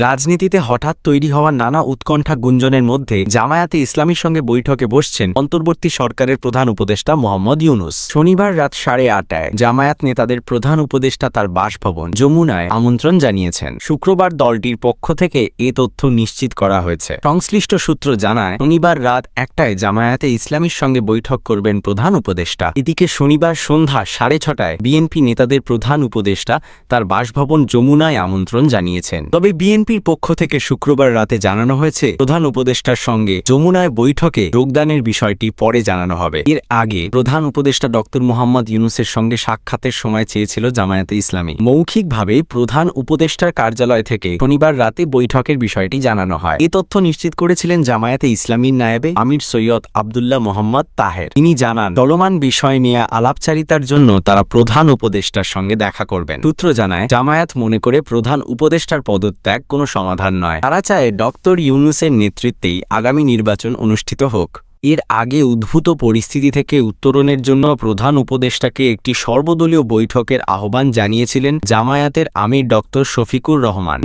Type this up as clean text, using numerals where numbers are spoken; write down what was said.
রাজনীতিতে হঠাৎ তৈরি হওয়া নানা উৎকণ্ঠা গুঞ্জনের মধ্যে জামায়াতে ইসলামীর সঙ্গে বৈঠকে বসছেন অন্তর্বর্তী সরকারের প্রধান উপদেষ্টা মোহাম্মদ ইউনূস। শনিবার রাত 8:30টায় জামায়াত নেতাদের প্রধান উপদেষ্টা তার বাসভবন যমুনায় আমন্ত্রণ জানিয়েছেন। শুক্রবার দলটির পক্ষ থেকে এ তথ্য নিশ্চিত করা হয়েছে। সংশ্লিষ্ট সূত্র জানায়, শনিবার রাত 1টায় জামায়াতে ইসলামীর সঙ্গে বৈঠক করবেন প্রধান উপদেষ্টা। এদিকে শনিবার সন্ধ্যা 6:30টায় বিএনপি নেতাদের প্রধান উপদেষ্টা তার বাসভবন যমুনায় আমন্ত্রণ জানিয়েছেন। তবে বিএনপির পক্ষ থেকে শুক্রবার রাতে জানানো হয়েছে, প্রধান উপদেষ্টার সঙ্গে যমুনায় বৈঠকে যোগদানের বিষয়টি পরে জানানো হবে। এর আগে প্রধান উপদেষ্টা ডক্টর মোহাম্মদ ইউনূসের সঙ্গে সাক্ষাতের সময় চেয়েছিল জামায়াতে ইসলামী। মৌখিকভাবে প্রধান উপদেষ্টার কার্যালয় থেকে শনিবার রাতে বৈঠকের বিষয়টি জানানো হয়। এ তথ্য নিশ্চিত করেছিলেন জামায়াতে ইসলামীর নায়েবে আমির সৈয়দ আবদুল্লাহ মোহাম্মদ তাহের। তিনি জানান, চলমান বিষয় নিয়ে আলাপচারিতার জন্য তারা প্রধান উপদেষ্টার সঙ্গে দেখা করবেন। সূত্র জানায়, জামায়াত মনে করে প্রধান উপদেষ্টার পদত্যাগ কোনো সমাধান নয়। তারা চায় ডক্টর ইউনূসের নেতৃত্বেই আগামী নির্বাচন অনুষ্ঠিত হোক। এর আগে উদ্ভূত পরিস্থিতি থেকে উত্তরণের জন্য প্রধান উপদেষ্টাকে একটি সর্বদলীয় বৈঠকের আহ্বান জানিয়েছিলেন জামায়াতের আমির ডক্টর শফিকুর রহমান।